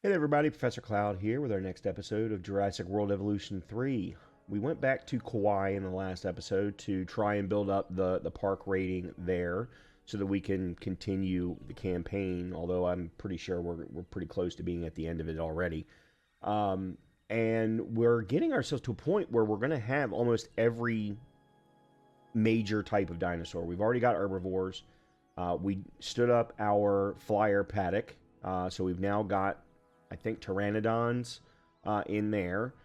Hey there everybody, Professor Cloud here with our next episode of Jurassic World Evolution 3. We went back to Kauai in the last episode to try and build up the park rating there so that we can continue the campaign, although I'm pretty sure we're pretty close to being at the end of it already. And we're getting ourselves to a point where we're going to have almost every major type of dinosaur. We've already got herbivores. We stood up our flyer paddock, so we've now got, I think, pteranodons in there.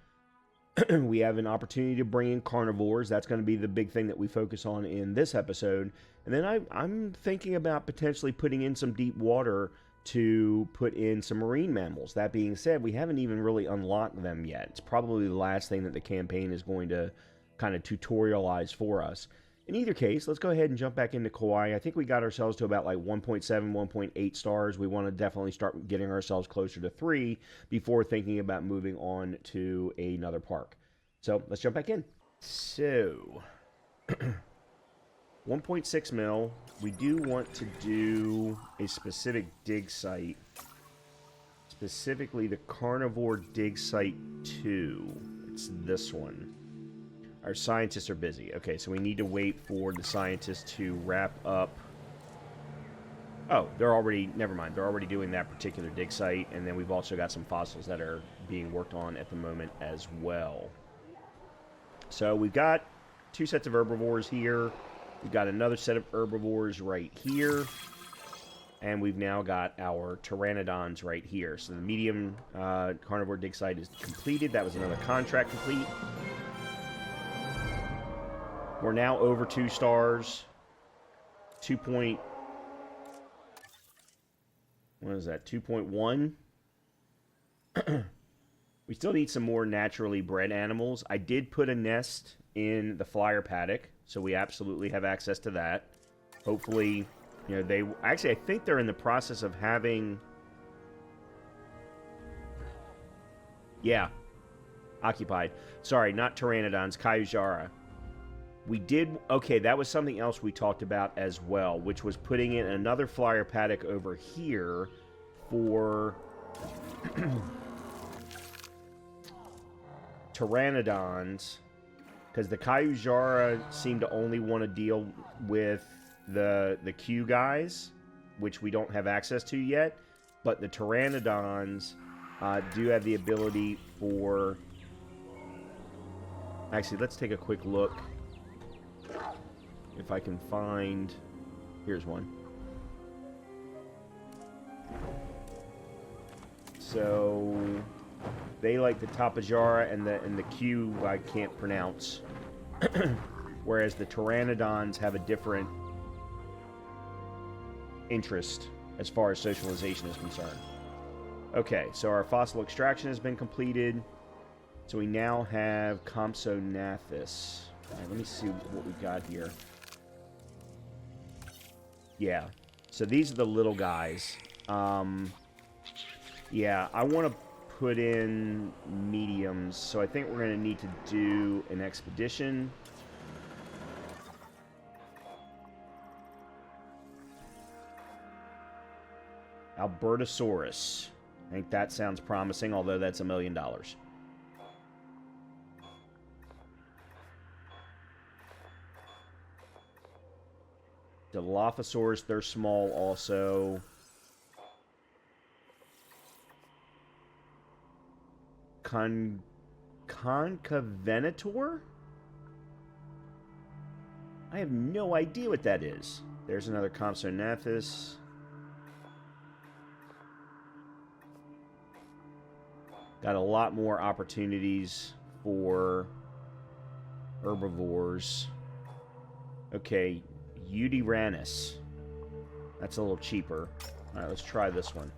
We have an opportunity to bring in carnivores. That's going to be the big thing that we focus on in this episode. And then I'm thinking about potentially putting in some deep water to put in some marine mammals. That being said, we haven't even really unlocked them yet. It's probably the last thing that the campaign is going to kind of tutorialize for us. In either case, let's go ahead and jump back into Kauai. I think we got ourselves to about like 1.7, 1.8 stars. We want to definitely start getting ourselves closer to 3 before thinking about moving on to another park. So let's jump back in. So, 1.6 mil. We do want to do a specific dig site. Specifically the Carnivore Dig Site 2. It's this one. Our scientists are busy. Okay, so we need to wait for the scientists to wrap up. Oh, they're already, never mind. They're already doing that particular dig site. And then we've also got some fossils that are being worked on at the moment as well. So we've got 2 sets of herbivores here. We've got another set of herbivores right here. And we've now got our pteranodons right here. So the medium carnivore dig site is completed. That was another contract complete. We're now over 2 stars. 2 point... What is that? 2.1? We still need some more naturally bred animals. I did put a nest in the flyer paddock, so we absolutely have access to that. Hopefully, you know, they... Actually, I think they're in the process of having... Yeah. Occupied. Sorry, not pteranodons. Kauai. We did... Okay, that was something else we talked about as well, which was putting in another flyer paddock over here for pteranodons, because the Kauai seem to only want to deal with the Q guys, which we don't have access to yet, but the pteranodons do have the ability for... Actually, let's take a quick look. If I can find... Here's one. So they like the Tapajara and the Q I can't pronounce. Whereas the pteranodons have a different interest as far as socialization is concerned. Okay, so our fossil extraction has been completed. So we now have Compsognathus. Alright, let me see what we got here. Yeah, so these are the little guys. Yeah, I want to put in mediums, so I think we're going to need to do an expedition. Albertosaurus. I think that sounds promising, although that's $1 million. Dilophosaurus, they're small also. Concavenator? I have no idea what that is. There's another Compsognathus. Got a lot more opportunities for herbivores. Okay, Udyrannus. That's a little cheaper. Alright, let's try this one.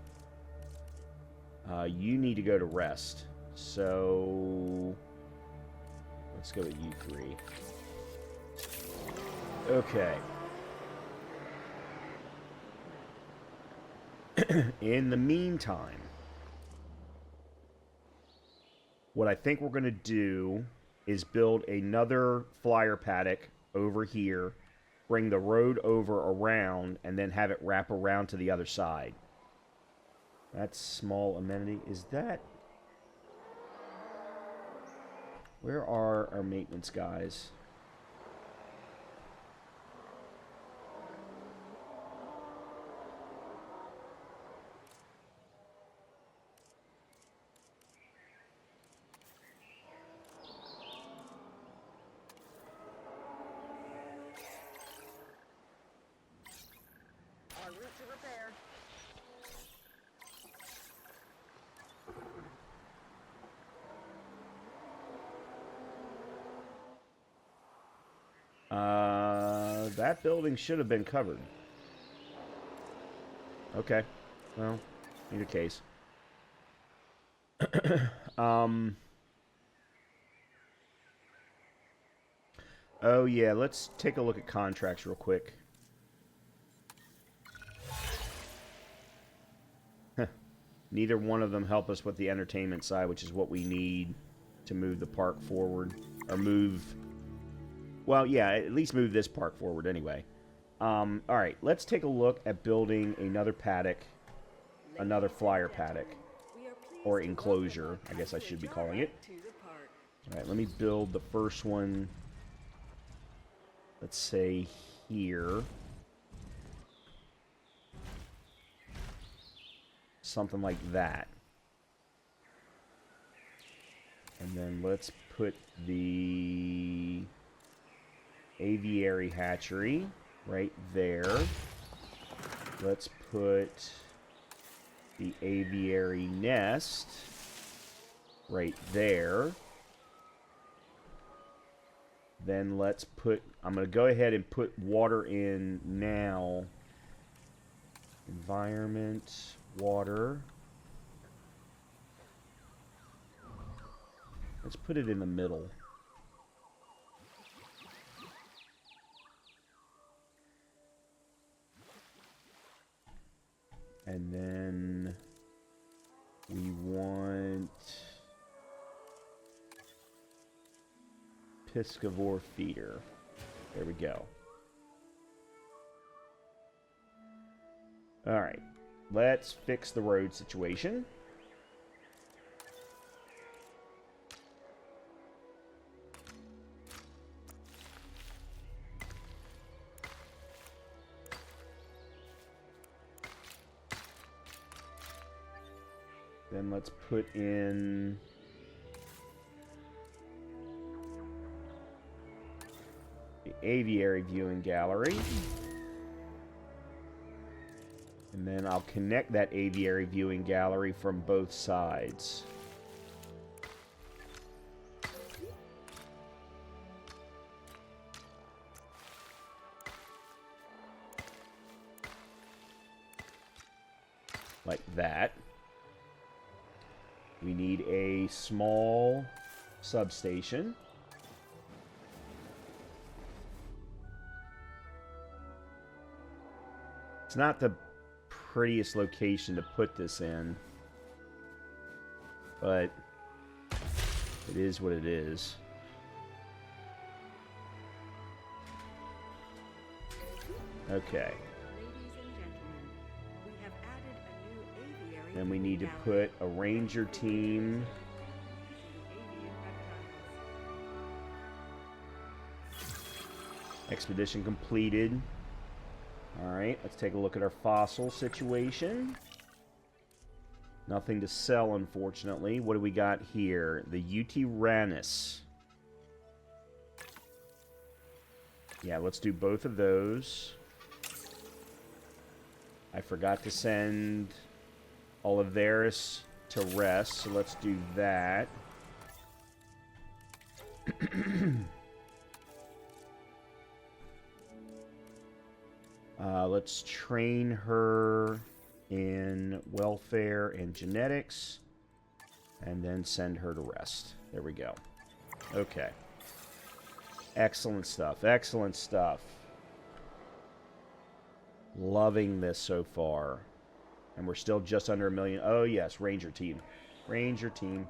You need to go to rest. So... let's go with you 3. Okay. In the meantime, what I think we're going to do is build another flyer paddock over here, bring the road over around, and then have it wrap around to the other side. That's small amenity. Is that... Where are our maintenance guys? En route to repair. That building should have been covered. Okay. Well, either case. Oh, yeah, let's take a look at contracts real quick. Neither one of them help us with the entertainment side, which is what we need to move the park forward. Or move... Well, yeah, at least move this park forward anyway. Alright, let's take a look at building another paddock. Another flyer paddock. Or enclosure, I guess I should be calling it. Alright, let me build the first one. Let's say here. Something like that. And then let's put the aviary hatchery right there. Let's put the aviary nest right there. Then let's put... I'm going to go ahead and put water in now. Environment, water. Let's put it in the middle. And then we want piscivore feeder. There we go. Alright. Let's fix the road situation. Then let's put in the aviary viewing gallery. And then I'll connect that aviary viewing gallery from both sides. Like that. We need a small substation. It's not the prettiest location to put this in, but it is what it is. Okay. Then we need to put a ranger team. Expedition completed. Alright, let's take a look at our fossil situation. Nothing to sell, unfortunately. What do we got here? The Uranus. Yeah, let's do both of those. I forgot to send Oliveris to rest, so let's do that. Let's train her in welfare and genetics, and then send her to rest. There we go. Okay. Excellent stuff. Excellent stuff. Loving this so far. And we're still just under 1 million. Oh, yes. Ranger team. Ranger team.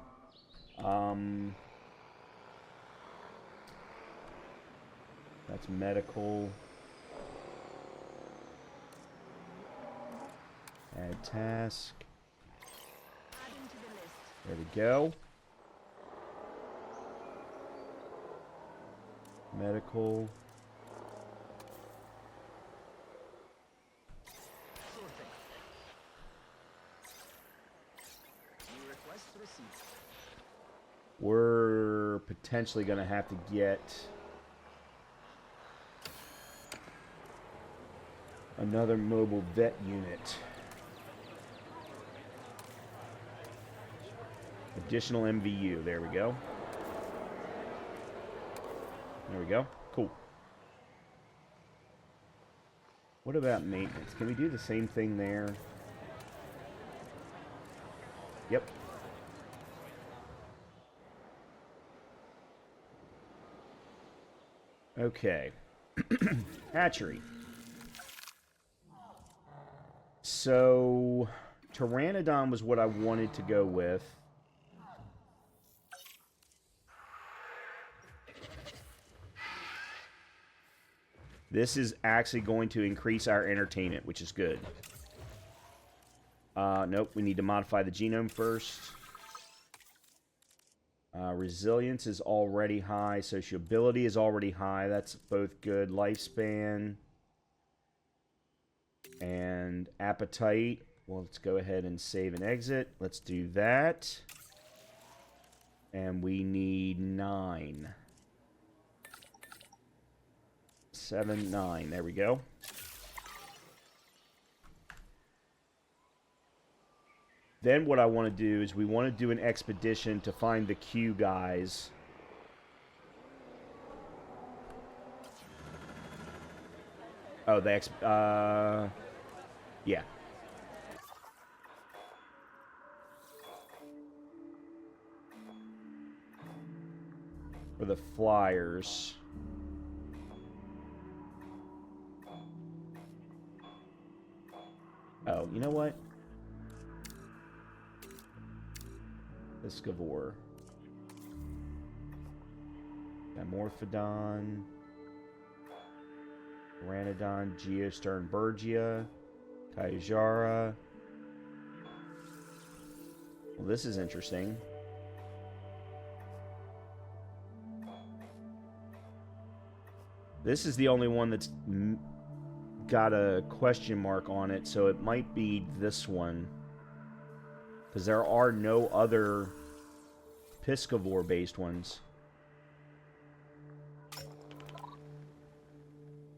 That's medical. Add task. There we go. Medical. We're potentially going to have to get another mobile vet unit. Additional MVU. There we go. There we go. Cool. What about maintenance? Can we do the same thing there? Yep. Okay. Hatchery. So, Pteranodon was what I wanted to go with. This is actually going to increase our entertainment, which is good. Nope, we need to modify the genome first. Resilience is already high. Sociability is already high. That's both good. Lifespan. And appetite. Well, let's go ahead and save and exit. Let's do that. And we need 9. 7, 9. There we go. Then what I want to do is we want to do an expedition to find the Q guys. Oh, yeah. For the flyers. Oh, you know what? Piscivore. Dimorphodon. Pteranodon, Geosternbergia. Kyojara. Well, this is interesting. This is the only one that's got a question mark on it, so it might be this one. Because there are no other Piscivore-based ones.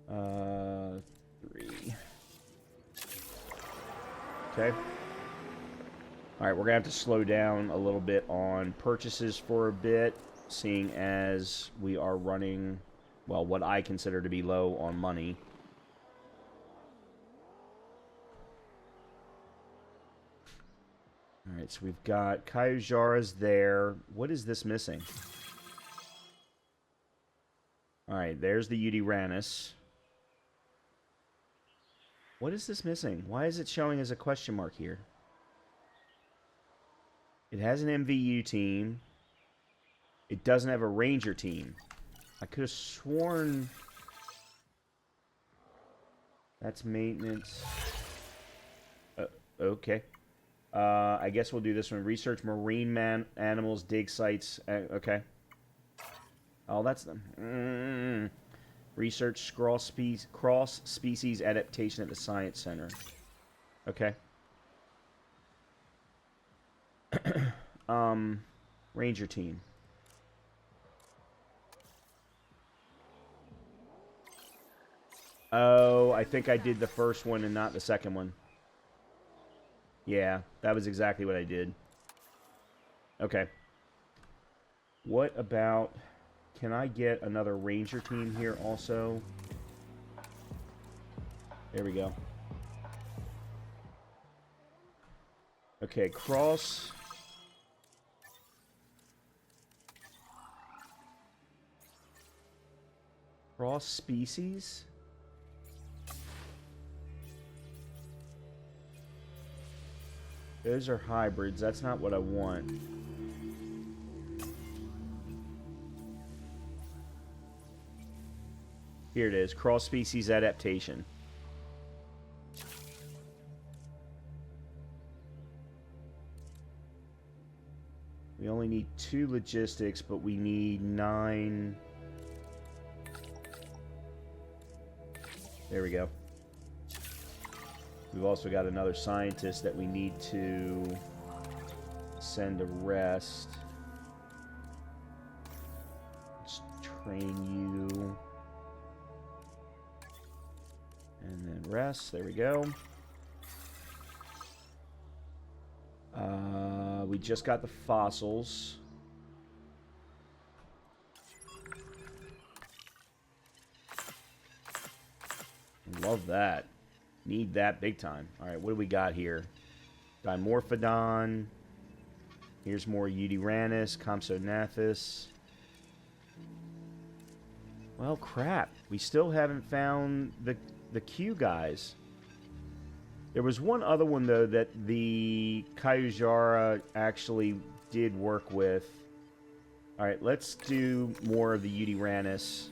3. Okay. Alright, we're going to have to slow down a little bit on purchases for a bit, seeing as we are running, well, what I consider to be low on money. Alright, so we've got Kyojara's there. What is this missing? Alright, there's the Udiranus. What is this missing? Why is it showing as a question mark here? It has an MVU team. It doesn't have a Ranger team. I could have sworn... That's maintenance. Okay. I guess we'll do this one. Research marine animals, dig sites. Okay. Oh, that's them. Research cross-species adaptation at the Science Center. Okay. Ranger team. Oh, I think I did the first one and not the second one. Yeah, that was exactly what I did. Okay. What about... Can I get another Ranger team here also? There we go. Okay, cross species? Those are hybrids. That's not what I want. Here it is. Cross-species adaptation. We only need 2 logistics, but we need 9. There we go. We've also got another scientist that we need to send to rest. Let's train you. And then rest. There we go. We just got the fossils. Love that. Need that big time. Alright, what do we got here? Dimorphodon. Here's more Eutyranus, Compsognathus. Well, crap. We still haven't found the Q guys. There was one other one, though, that the Kyujara actually did work with. Alright, let's do more of the Eutyranus.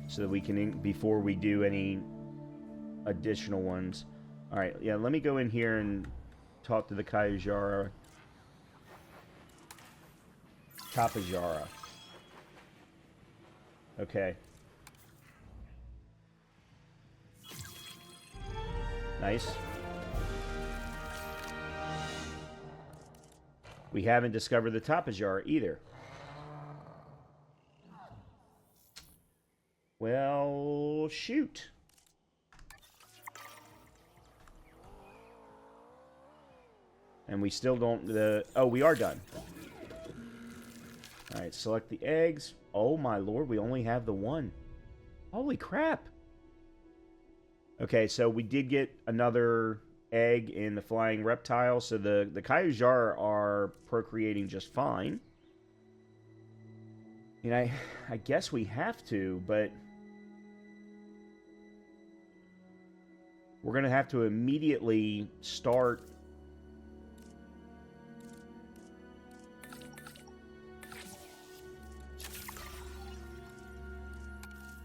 So that we can, before we do any additional ones. Alright, yeah, let me go in here and talk to the Kyujara. Tapajara. Okay. Nice. We haven't discovered the Tapajara either. Well, shoot. And we still don't... oh, we are done. Alright, select the eggs. Oh my lord, we only have the one. Holy crap. Okay, so we did get another egg in the flying reptile. So the Kyujara are procreating just fine. You know, I guess we have to, but... we're going to have to immediately start...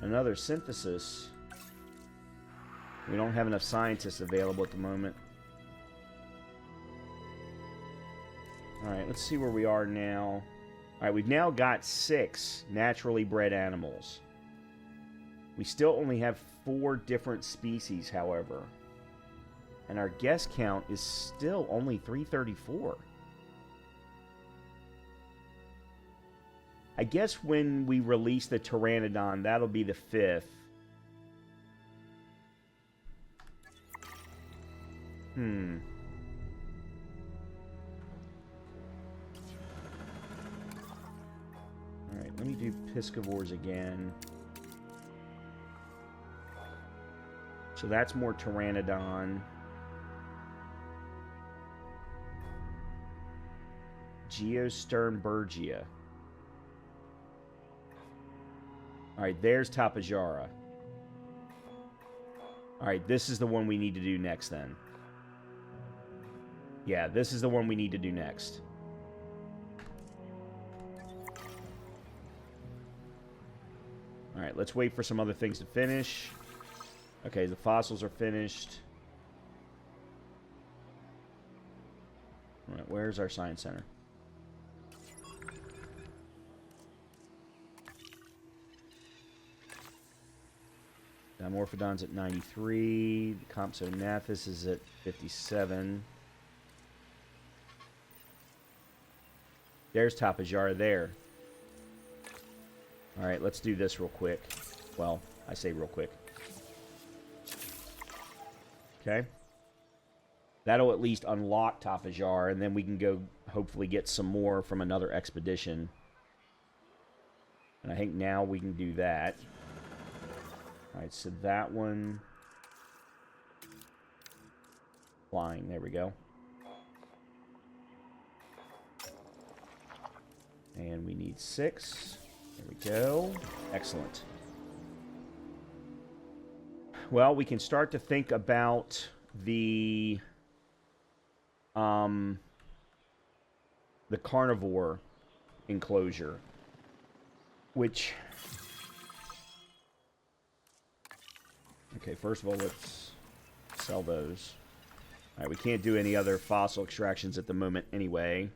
another synthesis. We don't have enough scientists available at the moment. Alright, let's see where we are now. Alright, we've now got 6 naturally bred animals. We still only have 4 different species, however. And our guest count is still only 334. I guess when we release the Pteranodon, that'll be the 5th. Alright, let me do Piscivores again. So that's more Pteranodon. Geosternbergia. Alright, there's Tapajara. Alright, this is the one we need to do next then. Yeah, this is the one we need to do next. Alright, let's wait for some other things to finish. Okay, the fossils are finished. Alright, where's our science center? Dimorphodon's at 93. Compsognathus is at 57. There's Tapajara there. Alright, let's do this real quick. Well, I say real quick. Okay. That'll at least unlock Tapajara, and then we can go hopefully get some more from another expedition. And I think now we can do that. Alright, so that one... flying, there we go. And we need 6. There we go. Excellent. Well, we can start to think about the carnivore enclosure, which Okay, first of all, let's sell those. Alright, we can't do any other fossil extractions at the moment anyway.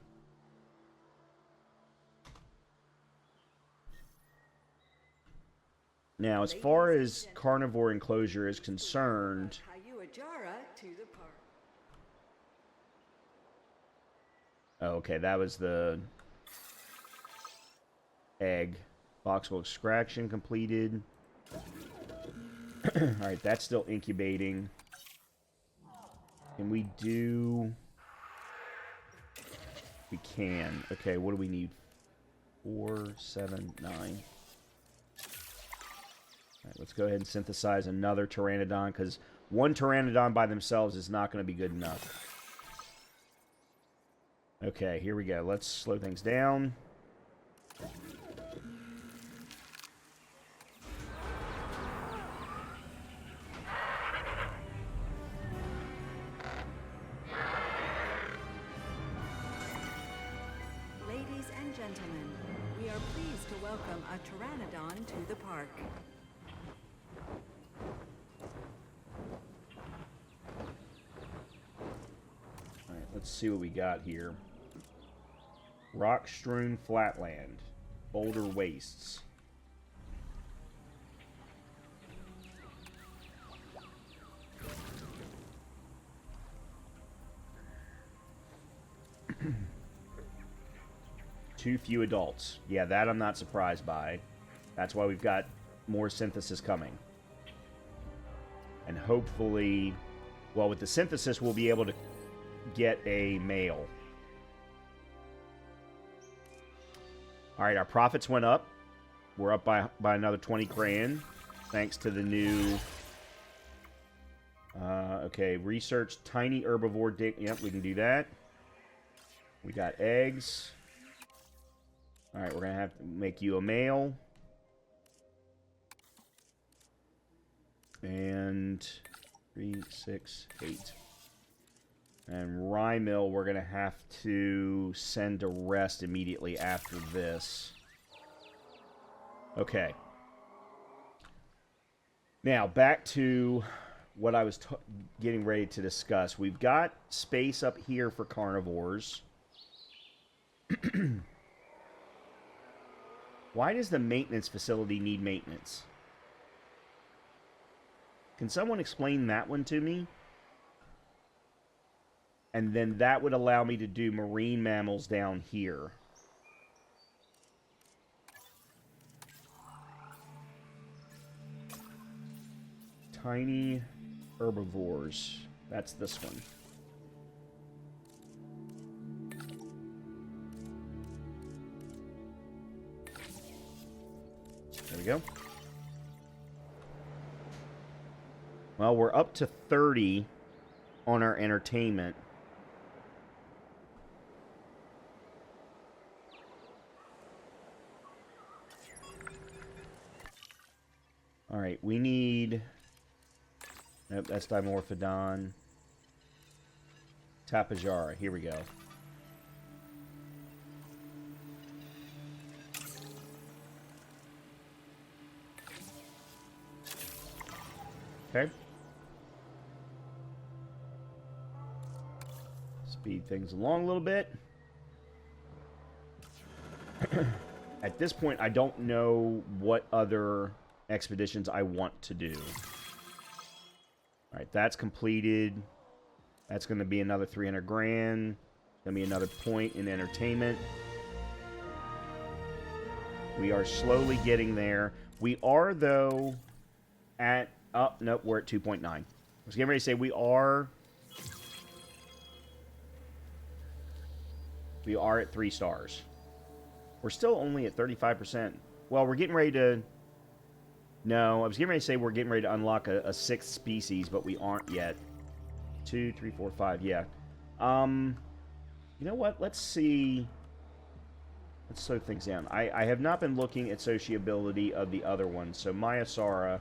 Now, as far as carnivore enclosure is concerned... Oh, okay, that was the egg. Voxel extraction completed. Alright, that's still incubating. Can we do... We can. Okay, what do we need? 4, 7, 9. Alright, let's go ahead and synthesize another Pteranodon, because one Pteranodon by themselves is not going to be good enough. Okay, here we go. Let's slow things down. Ladies and gentlemen, we are pleased to welcome a Pteranodon to the park. Alright, let's see what we got here. Rock-strewn flatland. Boulder wastes. Too few adults. Yeah, that I'm not surprised by. That's why we've got more synthesis coming. And hopefully, well, with the synthesis, we'll be able to get a male. Alright, our profits went up. We're up by another 20 grand. Thanks to the new... okay, research tiny herbivore dig... Yep, we can do that. We got eggs. Alright, we're going to have to make you a male. And 3, 6, 8. And Rymil, we're going to have to send to rest immediately after this. Okay. Now, back to what I was getting ready to discuss. We've got space up here for carnivores. Why does the maintenance facility need maintenance? Can someone explain that one to me? And then that would allow me to do marine mammals down here. Tiny herbivores. That's this one. There we go. Well, we're up to 30 on our entertainment. Alright, we need... Nope, that's Dimorphodon. Tapejara, here we go. Okay. Speed things along a little bit. At this point, I don't know what other expeditions I want to do. Alright, that's completed. That's going to be another 300 grand. Going to be another point in entertainment. We are slowly getting there. We are, though, at... Oh, nope, we're at 2.9. I was getting ready to say we are at 3 stars. We're still only at 35%. Well, we're getting ready to... No, I was getting ready to say we're getting ready to unlock a 6th species, but we aren't yet. 2, 3, 4, 5, yeah. You know what? Let's see... Let's slow things down. I have not been looking at sociability of the other ones. So, Myosara...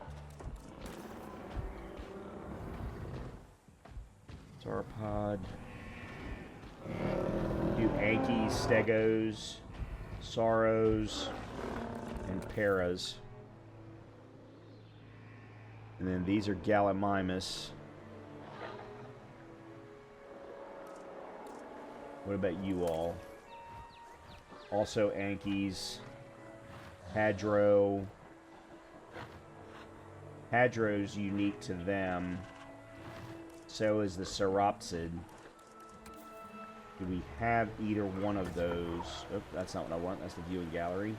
Sauropod. Do Ankies, Stegos, Sauros, and Paras. And then these are Gallimimus. What about you all? Also Ankies. Hadro. Hadro's unique to them. So is the Sauropsid. Do we have either one of those? Oh, that's not what I want. That's the viewing gallery.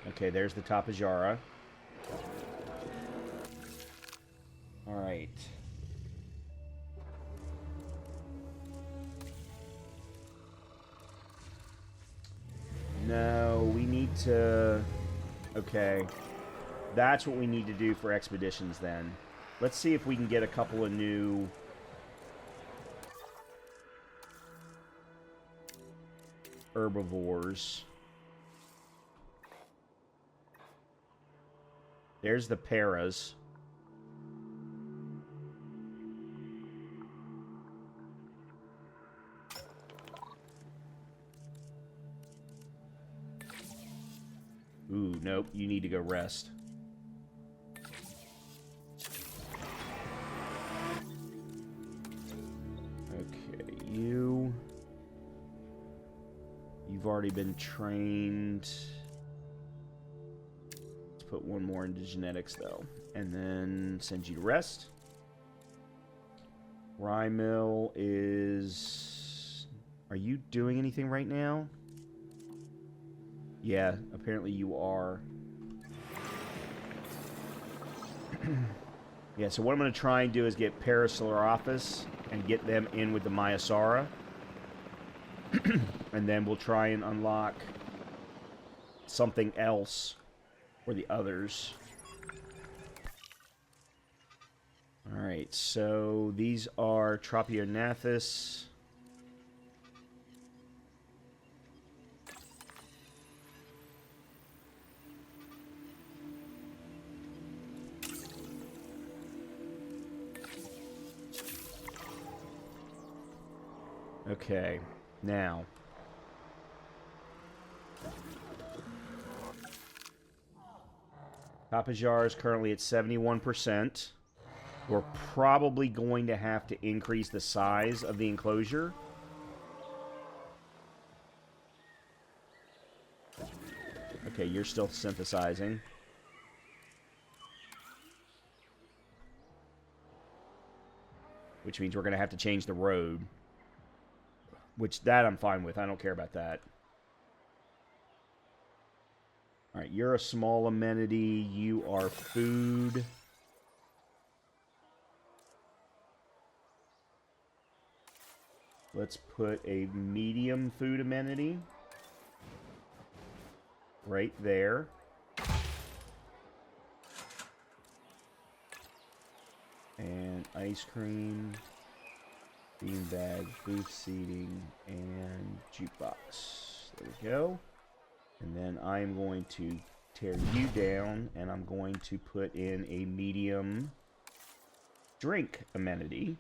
Okay, there's the Tapejara. Alright. No, we need to... Okay. That's what we need to do for expeditions then. Let's see if we can get a couple of new... herbivores. There's the paras. Ooh, nope. You need to go rest. Okay, you... You've already been trained. Let's put one more into genetics, though. And then send you to rest. Rymill is... Are you doing anything right now? Yeah, apparently you are. Yeah, so what I'm going to try and do is get Parasaurolophus and get them in with the Maiasaura. And then we'll try and unlock something else for the others. Alright, so these are Tropionathus. Okay, now... Tapajar is currently at 71%. We're probably going to have to increase the size of the enclosure. Okay, you're still synthesizing. Which means we're going to have to change the road. Which, that I'm fine with. I don't care about that. Alright, you're a small amenity. You are food. Let's put a medium food amenity. Right there. And ice cream. Beanbag, booth seating, and jukebox. There we go. And then I'm going to tear you down, and I'm going to put in a medium drink amenity.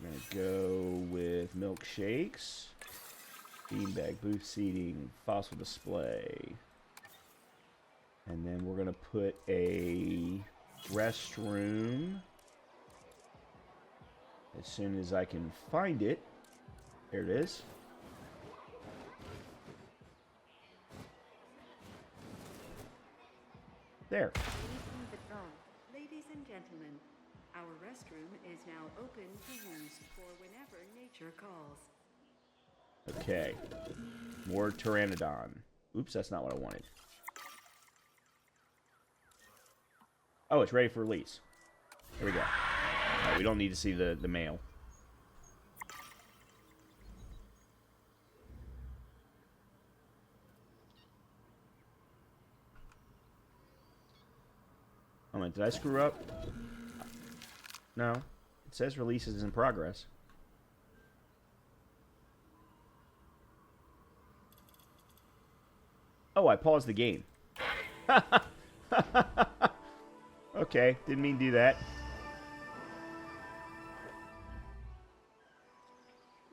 We're going to go with milkshakes, beanbag, booth seating, fossil display. And then we're going to put a restroom as soon as I can find it. There it is. There. Ladies and gentlemen, our restroom is now open to use for whenever nature calls. Okay. More Pteranodon. Oops, that's not what I wanted. Oh, it's ready for release. Here we go. Right, we don't need to see the mail. Oh, wait, did I screw up? No. It says release is in progress. Oh, I paused the game. Okay, didn't mean to do that.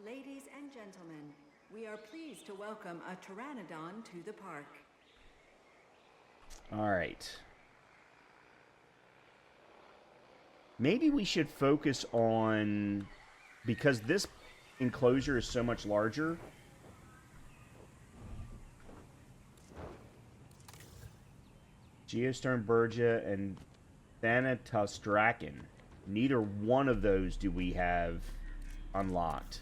Ladies and gentlemen, we are pleased to welcome a pteranodon to the park. All right. Maybe we should focus on, because this enclosure is so much larger. Geosternbergia and Thanatos Draken. Neither one of those do we have unlocked.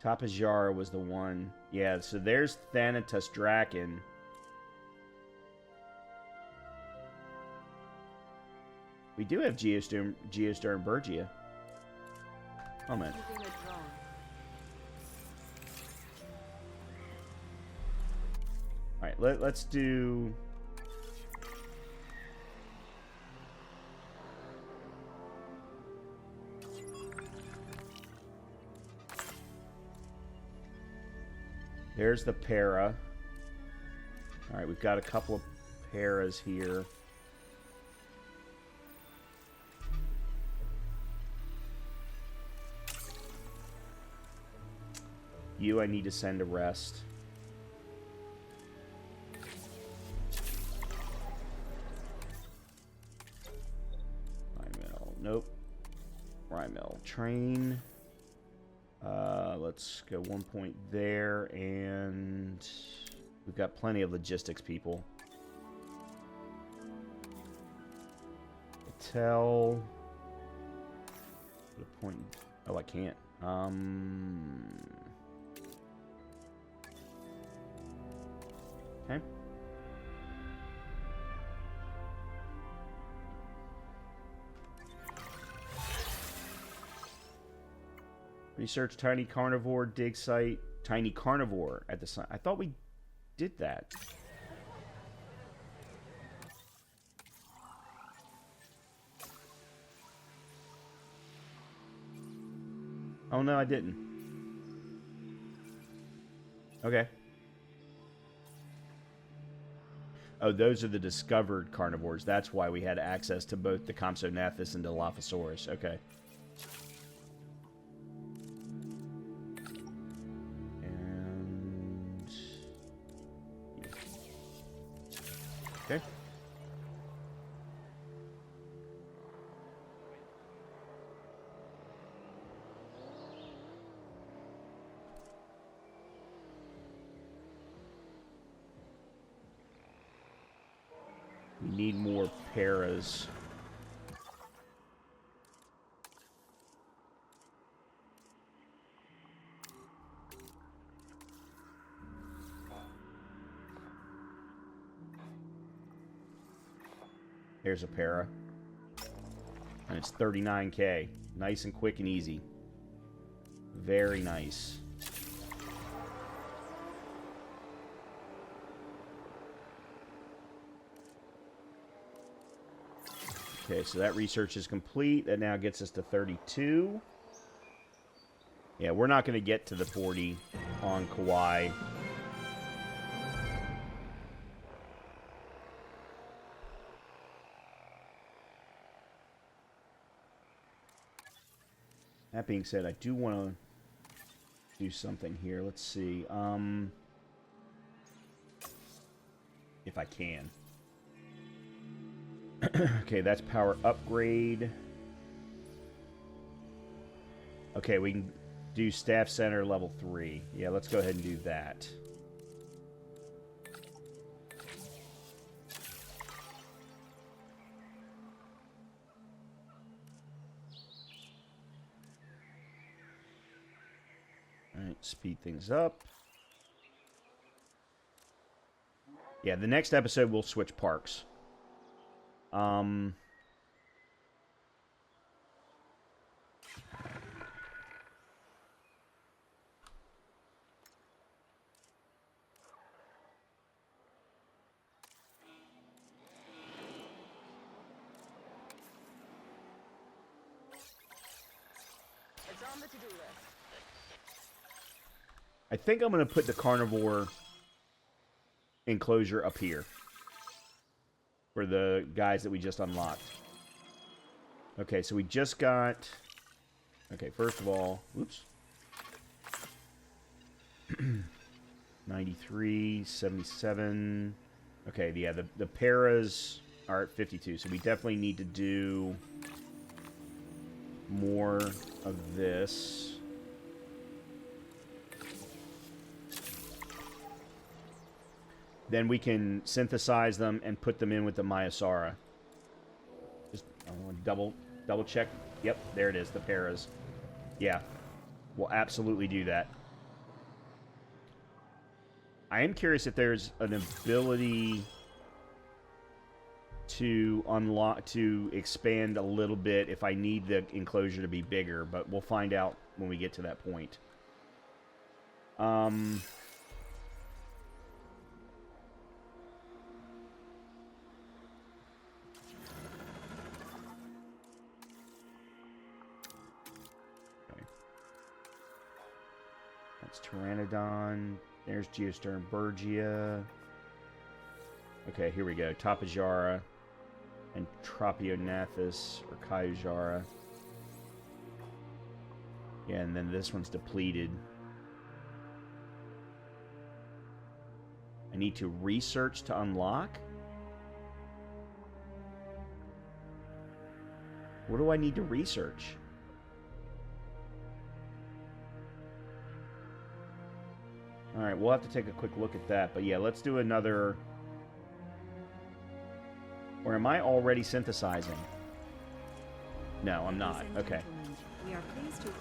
Tapajara was the one. Yeah, so there's Thanatos Draken. We do have Geosternbergia. Oh, man. Alright, let's do... There's the para. Alright, we've got a couple of paras here. You, I need to send to rest. Rymel, nope. Rymel, train. Let's go 1 point there, and we've got plenty of logistics people. Tell. Put a point. Oh, I can't. Okay. Research tiny carnivore dig site. Tiny carnivore at the site. I thought we did that. Oh no, I didn't. Okay. Oh, those are the discovered carnivores. That's why we had access to both the Compsognathus and Dilophosaurus. Okay. And... Okay. We need more paras. There's a para. And it's 39k. Nice and quick and easy. Very nice. Okay, so that research is complete. That now gets us to 32. Yeah, we're not going to get to the 40 on Kauai. That being said, I do want to do something here. Let's see. If I can. Okay, that's power upgrade. Okay, we can do staff center level 3. Yeah, let's go ahead and do that. Alright, speed things up. Yeah, the next episode we'll switch parks. It's on the to-do list. I think I'm going to put the carnivore enclosure up here for the guys that we just unlocked. Okay, so we just got... Okay, first of all... Oops. 93, 77... Okay, yeah, the paras are at 52, so we definitely need to do more of this. Then we can synthesize them and put them in with the Myosara. Just I want to double check. Yep, there it is, the paras. Yeah, we'll absolutely do that. I am curious if there's an ability to unlock, to expand a little bit if I need the enclosure to be bigger, but we'll find out when we get to that point. That's Pteranodon. There's Geosternbergia. Okay, here we go. Tapajara and Tropionathus or Kyujara. Yeah, and then this one's depleted. I need to research to unlock? What do I need to research? Alright, we'll have to take a quick look at that. But yeah, let's do another... Or am I already synthesizing? No, I'm not. Okay. We are pleased to...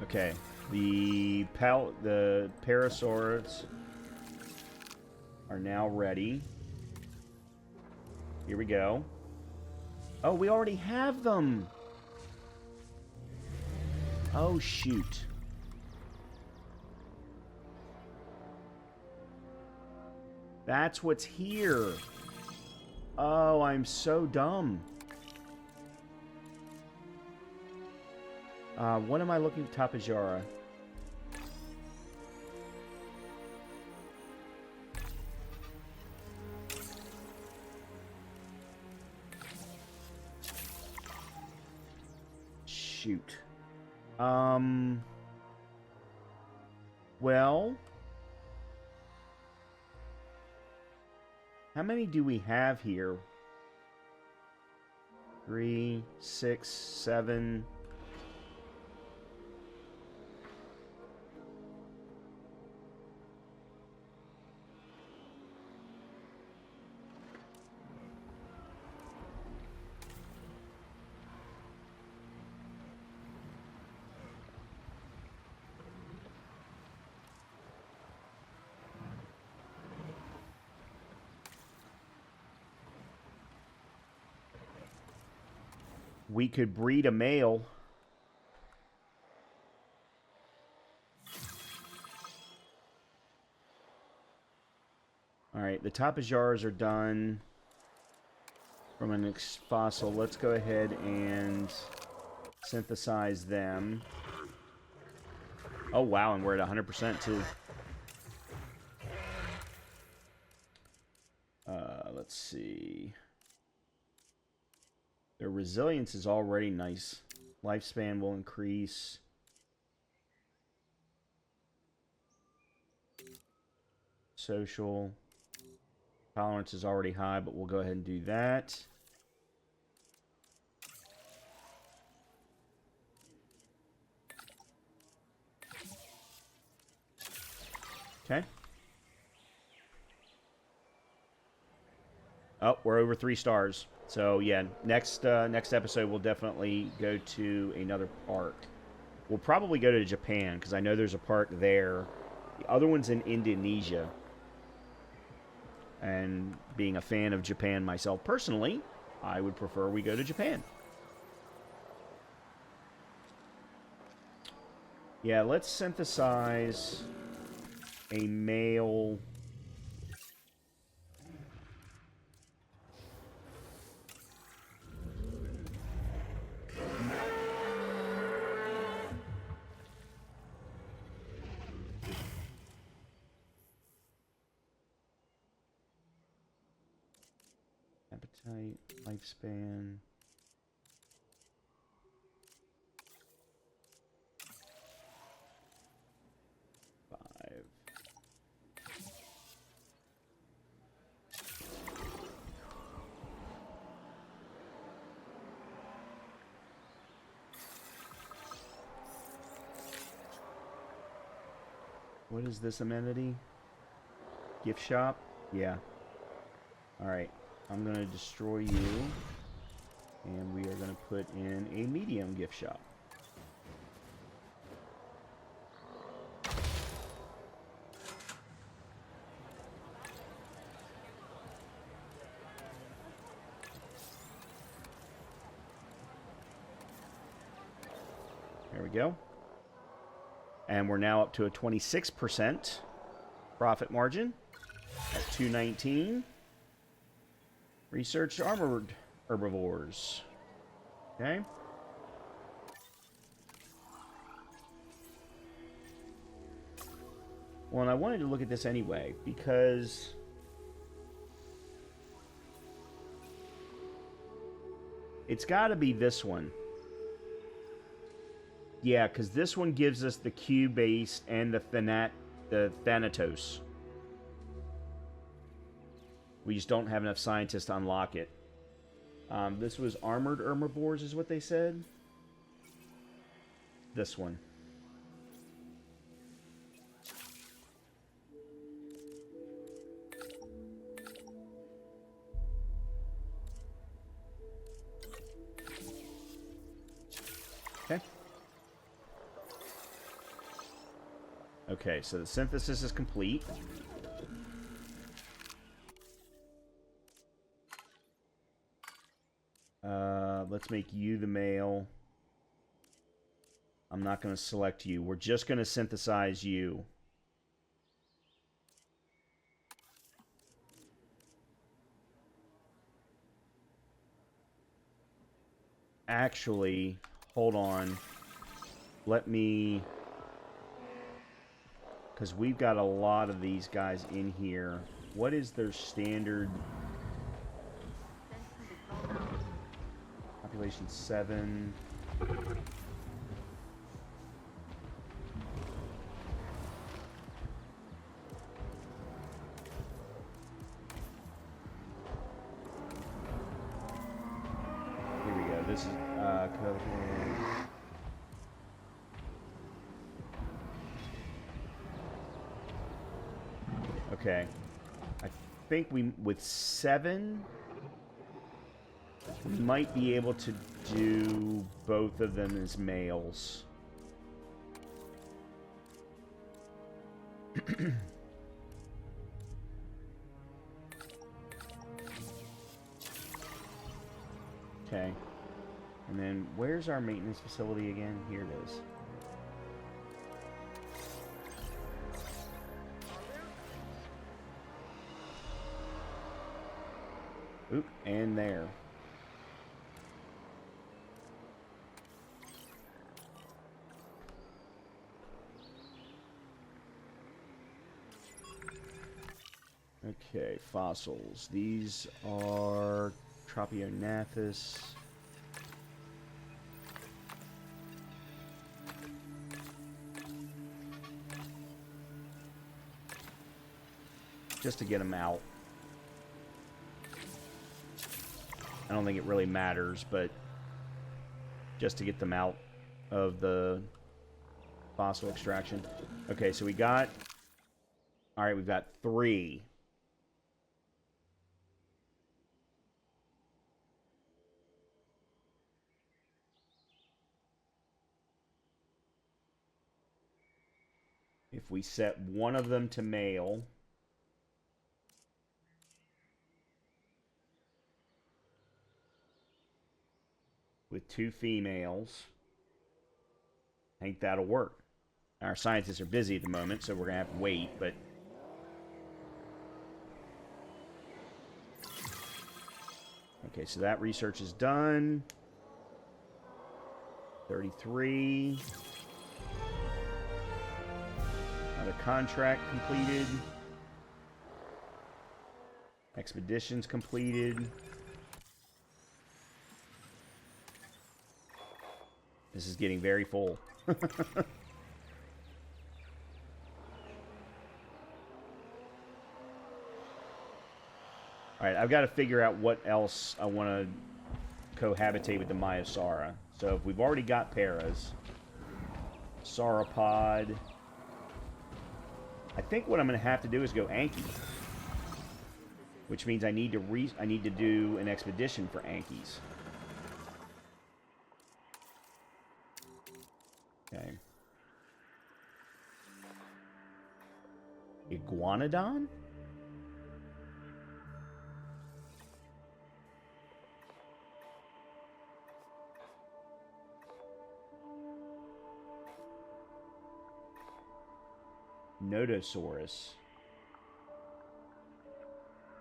Okay. The parasaurs are now ready. Here we go. Oh, we already have them! Oh, shoot. That's what's here. Oh, I'm so dumb. What am I looking for? Tapajara. Shoot. Well, how many do we have here? 3, 6, 7. We could breed a male. Alright, the Tapajaras are done from an fossil. Let's go ahead and synthesize them. Oh, wow, and we're at 100% too. Let's see. Their resilience is already nice. Lifespan will increase. Social. Tolerance is already high, but we'll go ahead and do that. Okay. Oh, we're over 3 stars. So yeah, next episode we'll definitely go to another park. We'll probably go to Japan because I know there's a park there. The other one's in Indonesia. And being a fan of Japan myself personally, I would prefer we go to Japan. Yeah, let's synthesize a male. Height, lifespan. What is this amenity? Gift shop? Yeah. Alright. I'm going to destroy you. And we are going to put in a medium gift shop. There we go. And we're now up to a 26% profit margin at 219. Research armored herbivores. Okay. Well, and I wanted to look at this anyway because it's got to be this one. Yeah, because this one gives us the Q-base and the Thanatos. We just don't have enough scientists to unlock it. This was armored herbivores is what they said. This one. Okay. Okay, so the synthesis is complete. Let's make you the male. I'm not going to select you. We're just going to synthesize you. Actually, hold on. Let me... Because we've got a lot of these guys in here. What is their standard... Population 7. Here we go. This is okay. I think we with 7. We might be able to do both of them as males. Okay. And then, where's our maintenance facility again? Here it is. Oop, and there. Okay, fossils. These are Tropionathus. Just to get them out. I don't think it really matters, but just to get them out of the fossil extraction. Okay, so we got... Alright, we've got 3. If we set one of them to male... with 2 females, I think that'll work. Our scientists are busy at the moment, so we're going to have to wait, but... Okay, so that research is done. 33. Another contract completed. Expeditions completed. This is getting very full. Alright, I've got to figure out what else I want to cohabitate with the Myosauria. So if we've already got paras, sauropod. I think what I'm going to have to do is go Anki, which means I need to do an expedition for Ankies. Okay. Iguanodon? Nodosaurus.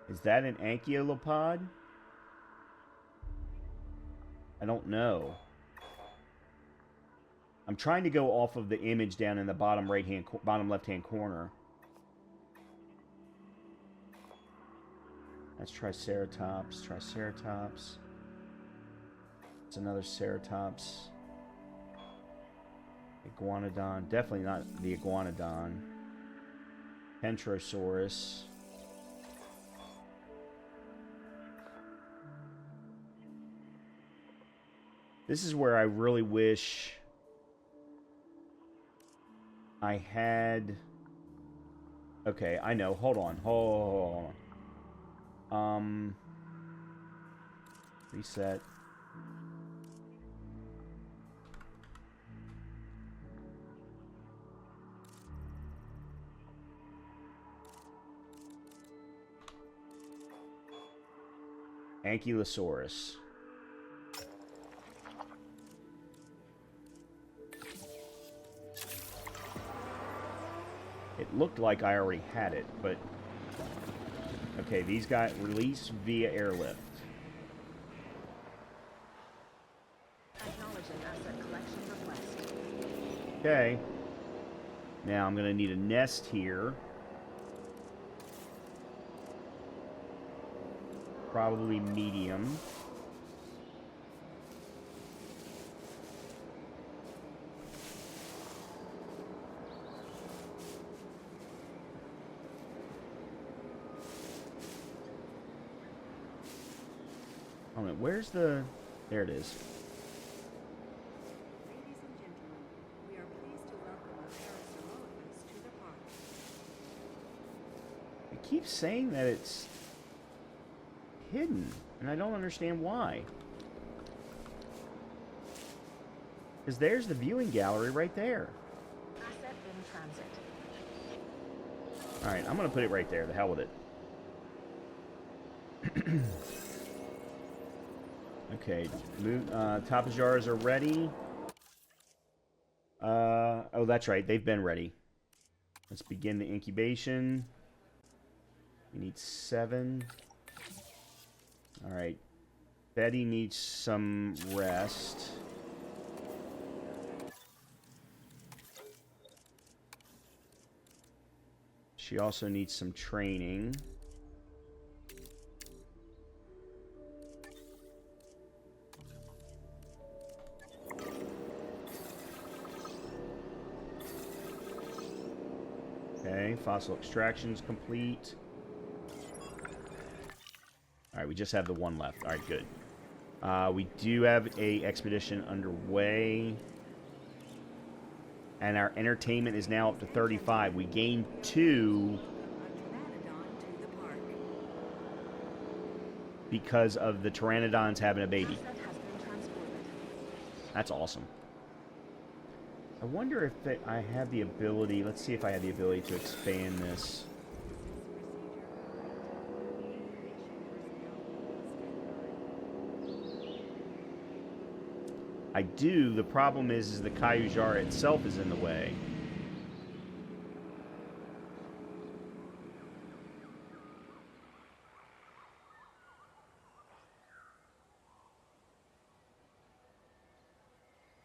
Is that an ankyolopod? I don't know. I'm trying to go off of the image down in the bottom left-hand corner. That's Triceratops. Triceratops. It's another Ceratops. Iguanodon. Definitely not the Iguanodon. Pentrosaurus. This is where I really wish I had... Okay, I know. Hold on. Reset. Ankylosaurus. It looked like I already had it, but... Okay, these got released via airlift. Acknowledging asset collection request. Okay. Now I'm going to need a nest here. Probably medium. Oh, no, where's the... There it is. Ladies and gentlemen, we are pleased to welcome our Parasaurolophus to the park. It keeps saying that it's hidden, and I don't understand why. Because there's the viewing gallery right there. Asset in transit. Alright, I'm going to put it right there. The hell with it. Okay, Tapajaras are ready. Oh, that's right. They've been ready. Let's begin the incubation. We need 7. Alright. Betty needs some rest. She also needs some training. Okay, fossil extraction's complete. Alright, we just have the one left. Alright, good. We do have a expedition underway. And our entertainment is now up to 35. We gained 2 because of the pteranodons having a baby. Asset has been transported. That's awesome. I wonder if I have the ability... Let's see if I have the ability to expand this. I do. The problem is the Kaijara itself is in the way.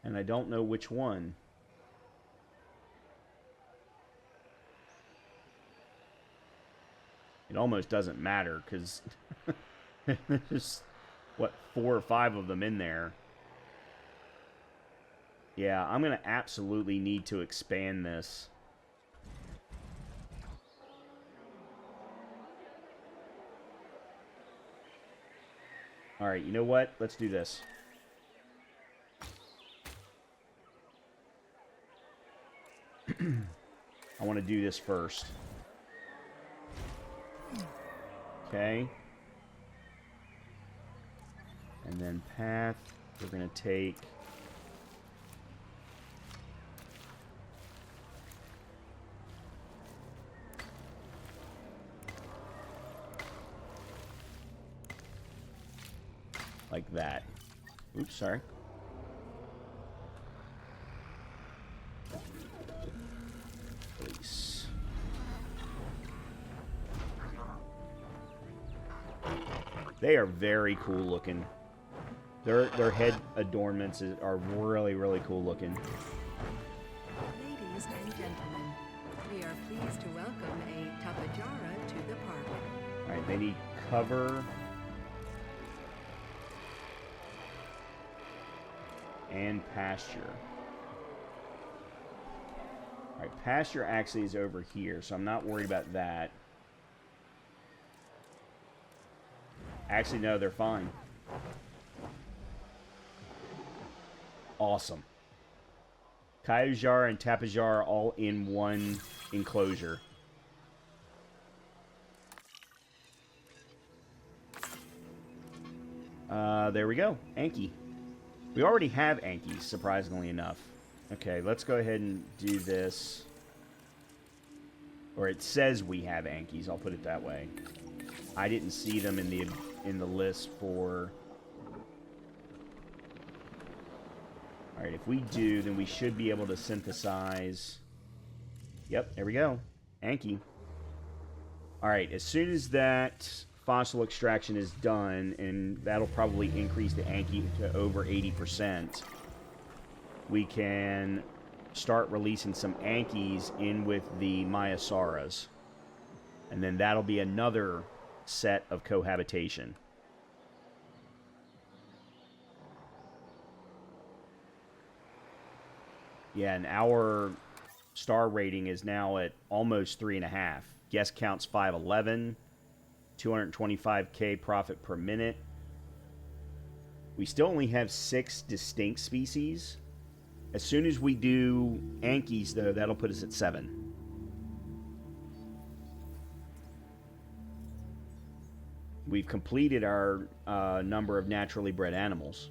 And I don't know which one. It almost doesn't matter, because there's, what, 4 or 5 of them in there. Yeah, I'm going to absolutely need to expand this. Alright, you know what? Let's do this. I want to do this first. Okay. And then path, we're going to take... like that. Oops, sorry. Release. They are very cool looking. Their head adornments are really, really cool looking. Ladies and gentlemen, we are pleased to welcome a Tapajara to the park. Alright, they need cover. And pasture. Alright, pasture actually is over here, so I'm not worried about that. Actually, no, they're fine. Awesome. Kaijar and Tapajara all in one enclosure. There we go. Anki. We already have Ankies, surprisingly enough. Okay, let's go ahead and do this. Or it says we have Ankies, I'll put it that way. I didn't see them in the list for... Alright, if we do, then we should be able to synthesize... Yep, there we go. Anki. Alright, as soon as that fossil extraction is done, and that'll probably increase the Anki to over 80%, we can start releasing some Ankies in with the Maiasaras. And then that'll be another set of cohabitation. Yeah, and our star rating is now at almost 3.5. Guest count's 511. 225k profit per minute. We still only have 6 distinct species. As soon as we do Ankies, though, that'll put us at 7. We've completed our number of naturally bred animals.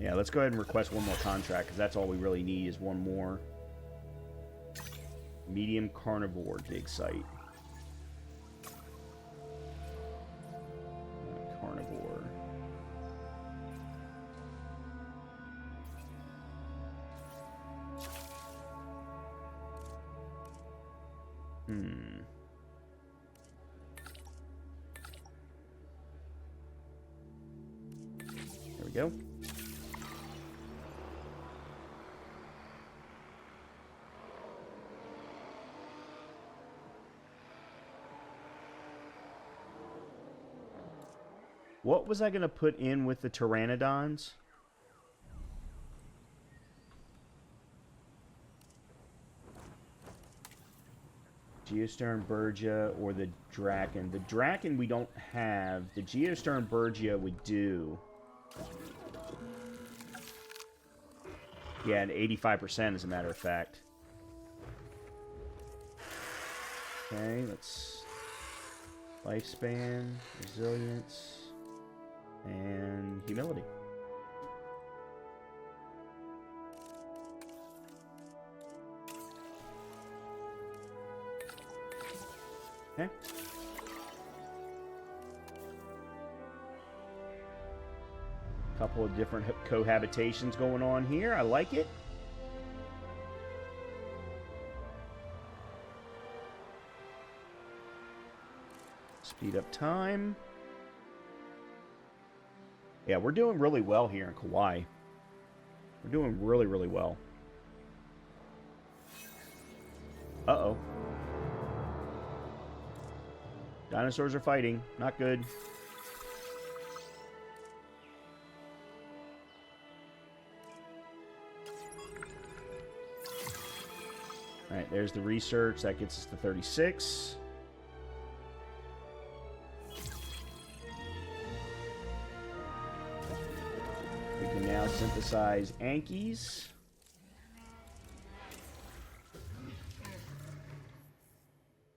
Yeah, let's go ahead and request one more contract, because that's all we really need is one more. Medium carnivore dig site. Carnivore. There we go. What was I going to put in with the pteranodons? Geosternbergia or the Draken. The Draken we don't have. The Geosternbergia we do. Yeah, and 85% as a matter of fact. Okay, let's... Lifespan, resilience... and humility. Okay. Couple of different cohabitations going on here. I like it. Speed up time. Yeah, we're doing really well here in Kauai. We're doing really, really well. Uh-oh. Dinosaurs are fighting. Not good. Alright, there's the research. That gets us to 36. We can now synthesize Ankies.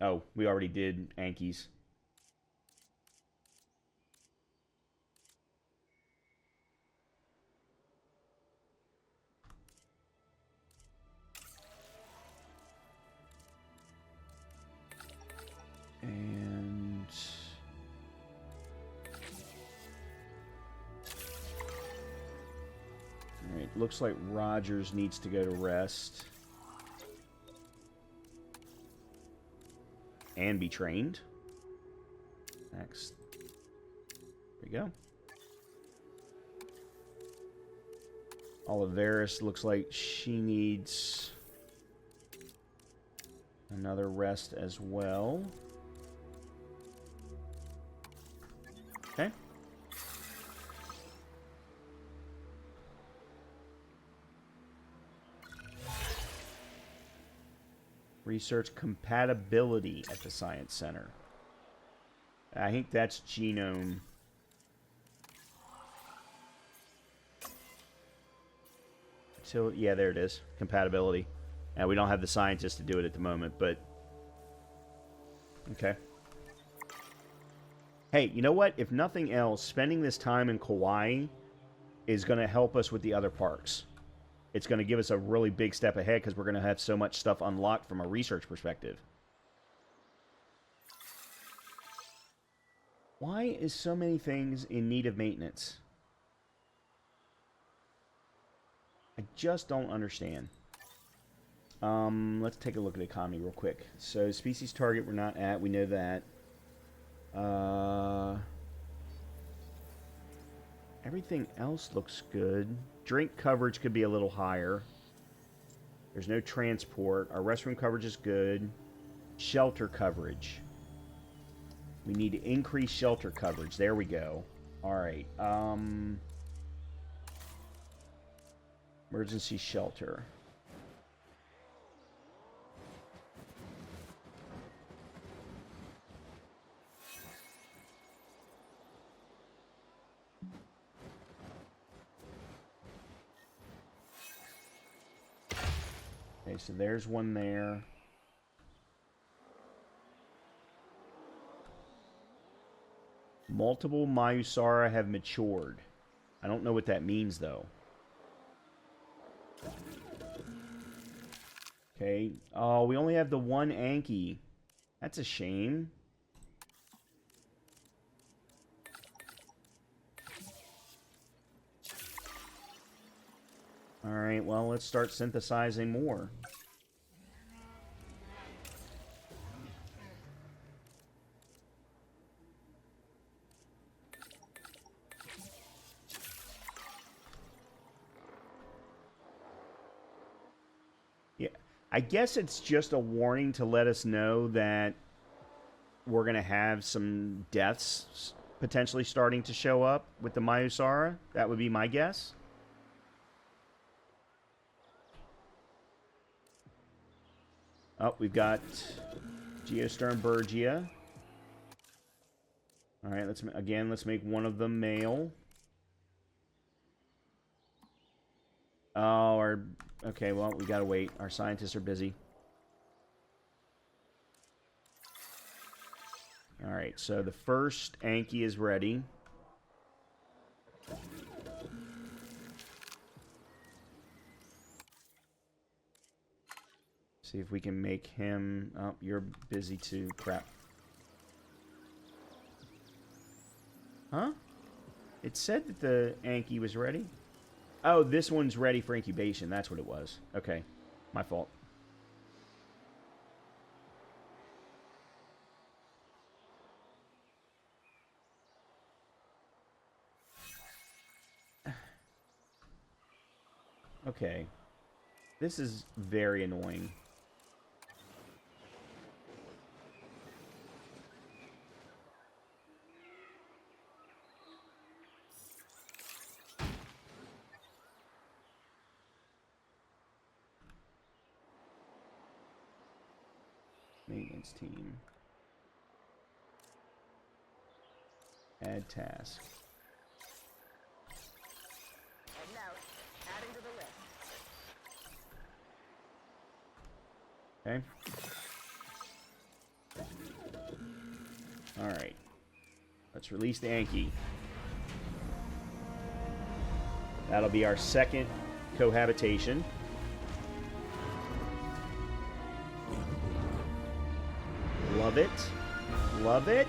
Oh, we already did Ankies. And all right, looks like Rogers needs to go to rest and be trained. Next. There we go. Oliveris looks like she needs another rest as well. Okay. Research compatibility at the Science Center. I think that's genome. So, yeah, there it is. Compatibility. And we don't have the scientists to do it at the moment, but... Okay. Hey, you know what? If nothing else, spending this time in Kauai is going to help us with the other parks. It's going to give us a really big step ahead because we're going to have so much stuff unlocked from a research perspective. Why is so many things in need of maintenance? I just don't understand. Let's take a look at the economy real quick. So, species target we're not at. We know that. Everything else looks good. Drink coverage could be a little higher. There's no transport. Our restroom coverage is good. Shelter coverage. We need to increase shelter coverage. There we go. Alright. Emergency shelter. Okay, so there's one there. Multiple Mayusara have matured. I don't know what that means, though. Okay. Oh, we only have the one Anki. That's a shame. Alright, well, let's start synthesizing more. Yeah, I guess it's just a warning to let us know that we're going to have some deaths potentially starting to show up with the Mayusara. That would be my guess. Oh, we've got Geosternbergia. All right, let's make one of them male. Oh, okay, well, we gotta wait. Our scientists are busy. All right, so the first Anki is ready. See if we can make him... Oh, you're busy too. Crap. Huh? It said that the Anki was ready. Oh, this one's ready for incubation. That's what it was. Okay. My fault. Okay. This is very annoying. Science team. Add task. And now, adding to the list. Okay. Alright. Let's release the Anki. That'll be our second cohabitation. Love it. Love it.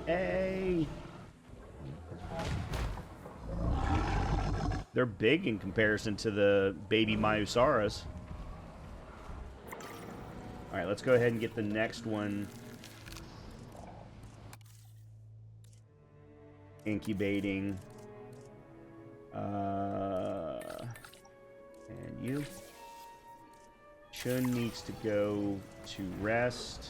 Hey. They're big in comparison to the baby Myosaurus. Alright, let's go ahead and get the next one incubating. And you. Chun needs to go to rest.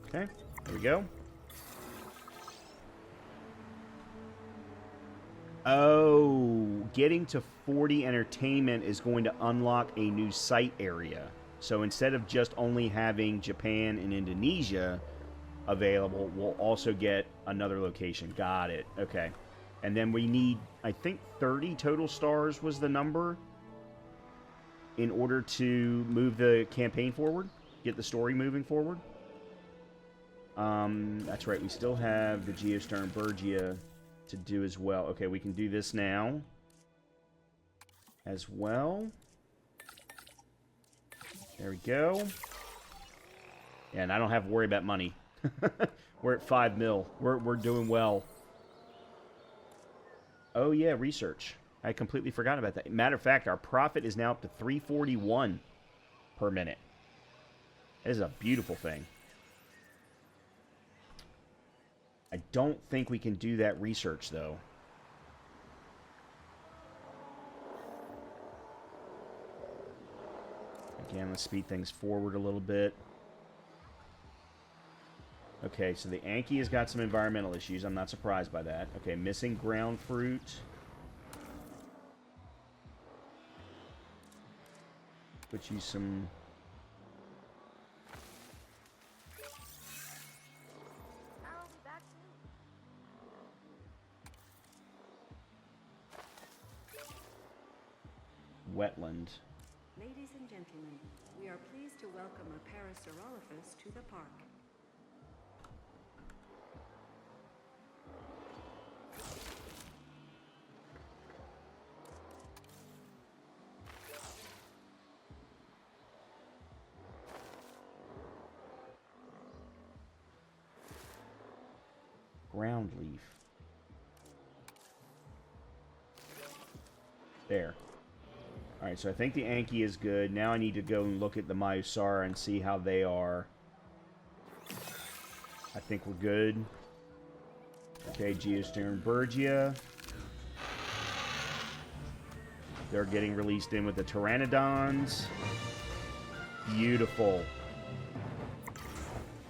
Okay, there we go. Oh, getting to 40 entertainment is going to unlock a new site area. So instead of just only having Japan and Indonesia available, we'll also get another location. Got it. Okay. And then we need, I think 30 total stars was the number in order to move the campaign forward, get the story moving forward. That's right. We still have the Geosternbergia to do as well. Okay, we can do this now as well. There we go. And I don't have to worry about money. We're at 5 mil. We're doing well. Oh yeah, research. I completely forgot about that. Matter of fact, our profit is now up to 341 per minute. That is a beautiful thing. I don't think we can do that research, though. Again, let's speed things forward a little bit. Okay, so the Anki has got some environmental issues. I'm not surprised by that. Okay, missing ground fruit. Put you some... I'll be back soon. wetland. Ladies and gentlemen, we are pleased to welcome a Parasaurolophus to the park. Ground leaf. There. Alright, so I think the Anki is good. Now I need to go and look at the Myosaur and see how they are. I think we're good. Okay, Geosternbergia. They're getting released in with the Pteranodons. Beautiful.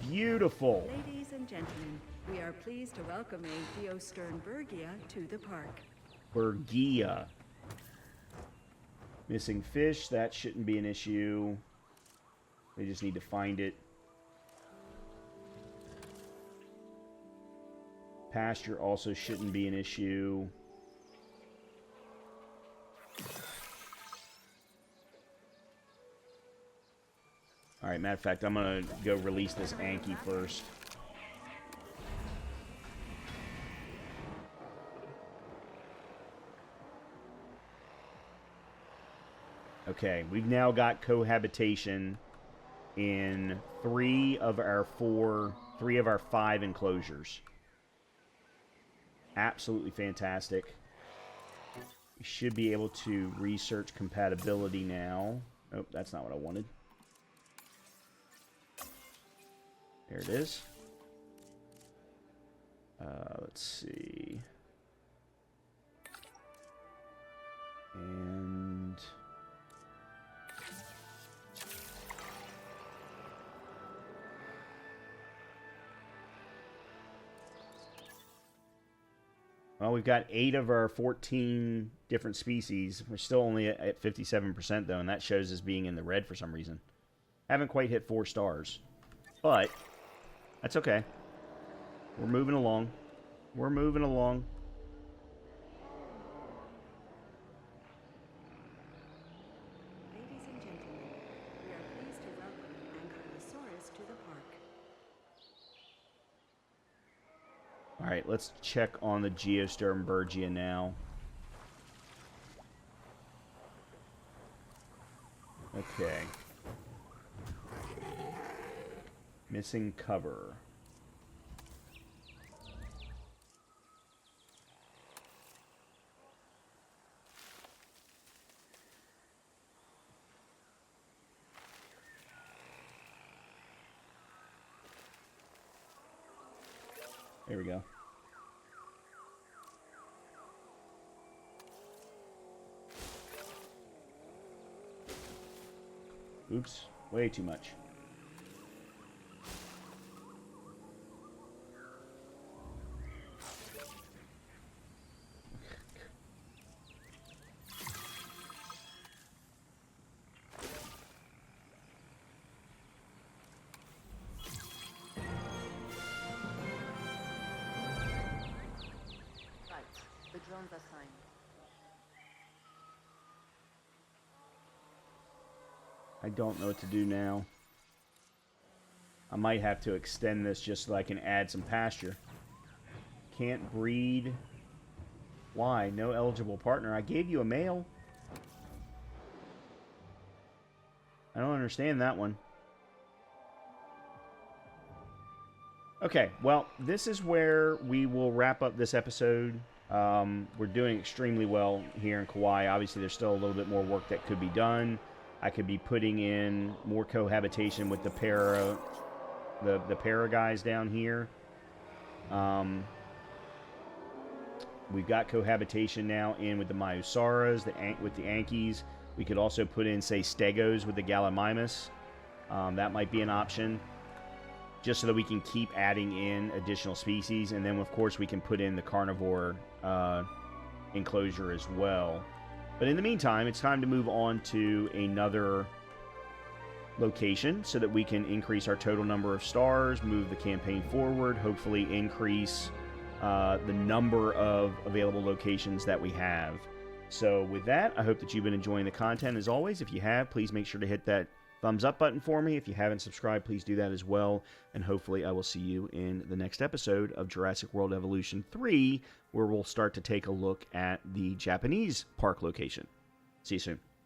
Beautiful. Ladies and gentlemen, we are pleased to welcome a Geosternbergia to the park. Bergia. Missing fish, that shouldn't be an issue. They just need to find it. Pasture also shouldn't be an issue. Alright, matter of fact, I'm gonna go release this Anki first. Okay, we've now got cohabitation in 3 of our 5 enclosures. Absolutely fantastic. We should be able to research compatibility now. Oh, that's not what I wanted. There it is. Let's see. And... Well, we've got 8 of our 14 different species. We're still only at 57%, though, and that shows us being in the red for some reason. Haven't quite hit 4 stars. But that's okay. We're moving along. We're moving along. Ladies and gentlemen, we are pleased to welcome Ankylosaurus to the park. All right, let's check on the Geosternbergia now. Okay. Missing cover. There we go. Oops, way too much. Right. The drones are signed. I don't know what to do now. I might have to extend this just so I can add some pasture. Can't breed. Why? No eligible partner. I gave you a male. I don't understand that one. Okay, well, this is where we will wrap up this episode. We're doing extremely well here in Kauai. Obviously, there's still a little bit more work that could be done. I could be putting in more cohabitation with the para guys down here. We've got cohabitation now in with the Maiusaras, with the Ankies. We could also put in, say, Stegos with the Gallimimus. That might be an option, just so that we can keep adding in additional species. And then, of course, we can put in the carnivore enclosure as well. But in the meantime, it's time to move on to another location so that we can increase our total number of stars, move the campaign forward, hopefully increase the number of available locations that we have. So with that, I hope that you've been enjoying the content. As always, if you have, please make sure to hit that thumbs up button for me. If you haven't subscribed, please do that as well. And hopefully I will see you in the next episode of Jurassic World Evolution 3, where we'll start to take a look at the Japanese park location. See you soon.